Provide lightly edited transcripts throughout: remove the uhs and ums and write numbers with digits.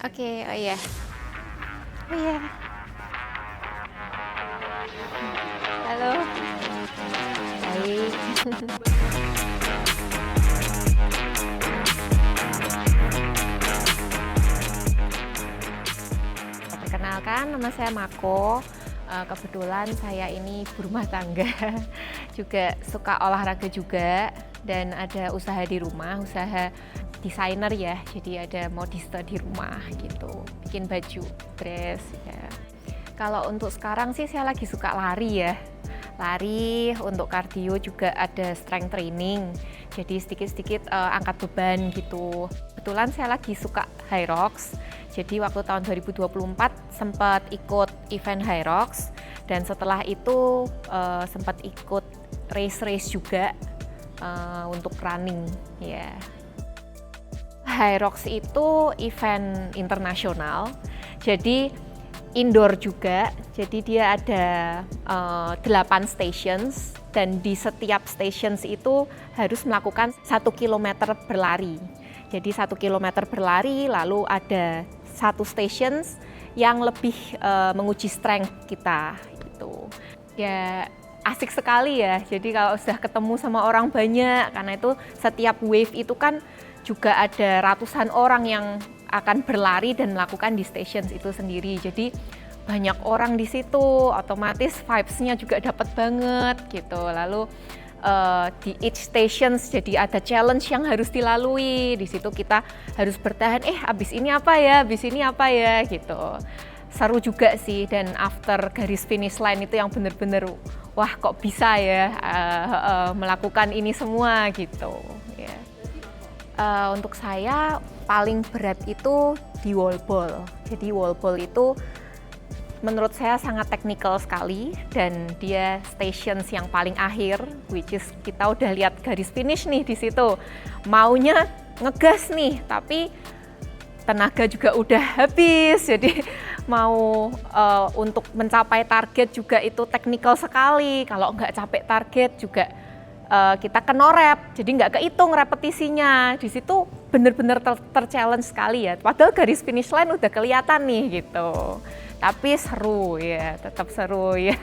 Oke, oh iya. Oh iya. Halo. Baik. Perkenalkan, nama saya Mako. Kebetulan saya ini ibu rumah tangga, juga suka olahraga juga, dan ada usaha di rumah, usaha desainer ya. Jadi ada modiste di rumah gitu, bikin baju, dress ya. Kalau untuk sekarang sih saya lagi suka lari ya. Lari, untuk kardio juga ada strength training. Jadi sedikit-sedikit angkat beban gitu. Kebetulan saya lagi suka Hyrox. Jadi waktu tahun 2024 sempat ikut event Hyrox, dan setelah itu sempat ikut race juga untuk running ya. Hyrox itu event internasional, jadi indoor juga. Jadi dia ada 8 stations, dan di setiap stations itu harus melakukan 1 kilometer berlari. Jadi 1 kilometer berlari, lalu ada 1 stations yang lebih menguji strength kita gitu. Ya asik sekali ya. Jadi kalau sudah ketemu sama orang banyak, karena itu setiap wave itu kan juga ada ratusan orang yang akan berlari dan melakukan di stations itu sendiri. Jadi banyak orang di situ, otomatis vibes-nya juga dapat banget gitu. Lalu di each stations jadi ada challenge yang harus dilalui. Di situ kita harus bertahan, abis ini apa ya, abis ini apa ya gitu. Seru juga sih, dan after garis finish line itu yang bener-bener wah kok bisa ya melakukan ini semua gitu ya. Untuk saya paling berat itu di wall ball. Jadi wall ball itu menurut saya sangat teknikal sekali, dan dia stations yang paling akhir, which is kita udah lihat garis finish nih di situ. Maunya ngegas nih, tapi tenaga juga udah habis. Jadi mau untuk mencapai target juga itu teknikal sekali. Kalau nggak capek target juga kita kenorep, jadi nggak kehitung repetisinya. Di situ bener-bener ter-challenge sekali ya. Padahal garis finish line udah kelihatan nih gitu. Tapi seru ya, tetap seru ya.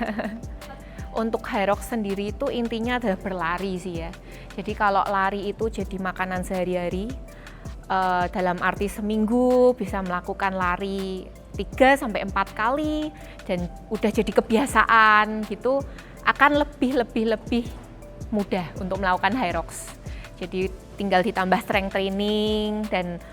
Untuk Hyrox sendiri itu intinya adalah berlari sih ya. Jadi kalau lari itu jadi makanan sehari-hari, dalam arti seminggu bisa melakukan lari 3-4 kali, dan udah jadi kebiasaan gitu, akan lebih mudah untuk melakukan Hyrox. Jadi tinggal ditambah strength training dan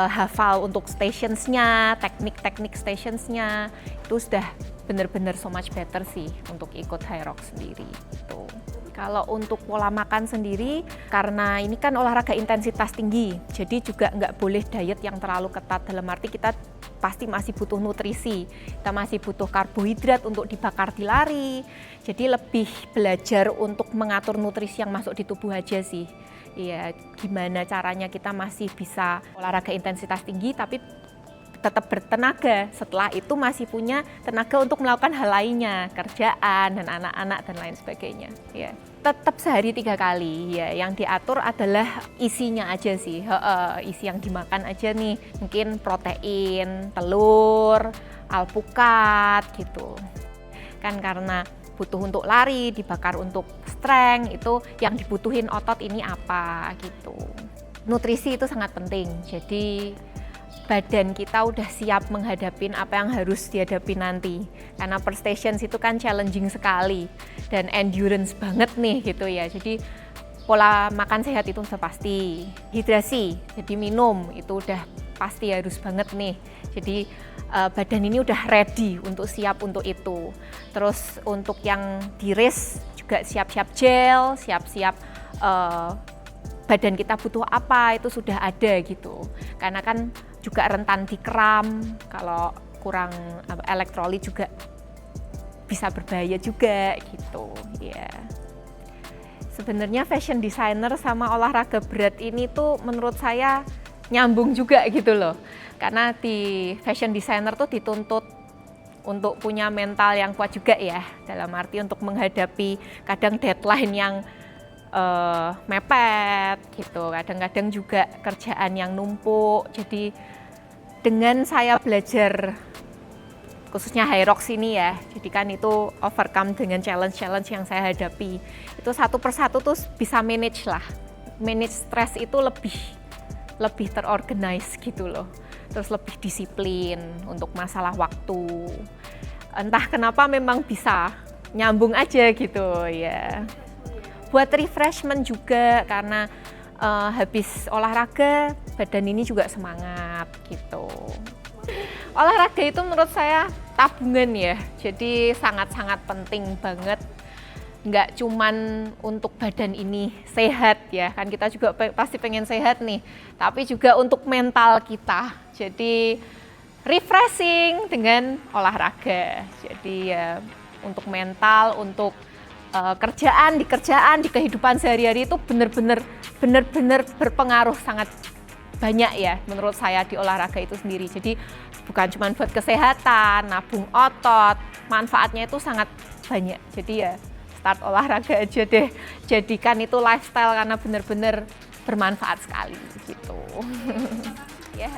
hafal untuk stationsnya, teknik-teknik stationsnya, itu sudah benar-benar so much better sih untuk ikut Hyrox sendiri gitu. Kalau untuk pola makan sendiri, karena ini kan olahraga intensitas tinggi, jadi juga nggak boleh diet yang terlalu ketat. Dalam arti kita pasti masih butuh nutrisi, kita masih butuh karbohidrat untuk dibakar di lari. Jadi lebih belajar untuk mengatur nutrisi yang masuk di tubuh aja sih. Iya, gimana caranya kita masih bisa olahraga intensitas tinggi tapi tetap bertenaga, setelah itu masih punya tenaga untuk melakukan hal lainnya, kerjaan dan anak-anak dan lain sebagainya ya. Tetap sehari 3 kali ya, yang diatur adalah isinya aja sih. Isi yang dimakan aja nih, mungkin protein, telur, alpukat gitu kan, karena butuh untuk lari, dibakar untuk strength, itu yang dibutuhin otot ini apa gitu. Nutrisi itu sangat penting, jadi badan kita udah siap menghadapin apa yang harus dihadapi nanti. Karena per stations itu kan challenging sekali dan endurance banget nih gitu ya. Jadi pola makan sehat itu sudah pasti. Hidrasi, jadi minum itu udah pasti harus banget nih. Jadi badan ini udah ready untuk siap untuk itu. Terus untuk yang di race juga siap-siap gel, siap-siap badan kita butuh apa itu sudah ada gitu. Karena kan juga rentan dikram, kalau kurang elektrolit juga bisa berbahaya juga gitu ya. Sebenarnya fashion designer sama olahraga berat ini tuh menurut saya nyambung juga gitu loh. Karena di fashion designer tuh dituntut untuk punya mental yang kuat juga ya, dalam arti untuk menghadapi kadang deadline yang mepet gitu, kadang-kadang juga kerjaan yang numpuk, jadi dengan saya belajar khususnya HYROX ini ya, jadi kan itu overcome dengan challenge-challenge yang saya hadapi, itu satu persatu tuh bisa manage stres itu lebih terorganize gitu loh, terus lebih disiplin untuk masalah waktu, entah kenapa memang bisa nyambung aja gitu ya. Buat refreshment juga, karena habis olahraga badan ini juga semangat gitu. Olahraga itu menurut saya tabungan ya, jadi sangat-sangat penting banget. Nggak cuman untuk badan ini sehat ya, kan kita juga pasti pengen sehat nih, tapi juga untuk mental kita. Jadi refreshing dengan olahraga. Jadi ya untuk mental, untuk kerjaan di kehidupan sehari-hari itu benar-benar berpengaruh sangat banyak ya menurut saya di olahraga itu sendiri. Jadi bukan cuma buat kesehatan, nabung otot, manfaatnya itu sangat banyak. Jadi ya start olahraga aja deh, jadikan itu lifestyle karena benar-benar bermanfaat sekali gitu. Yeah.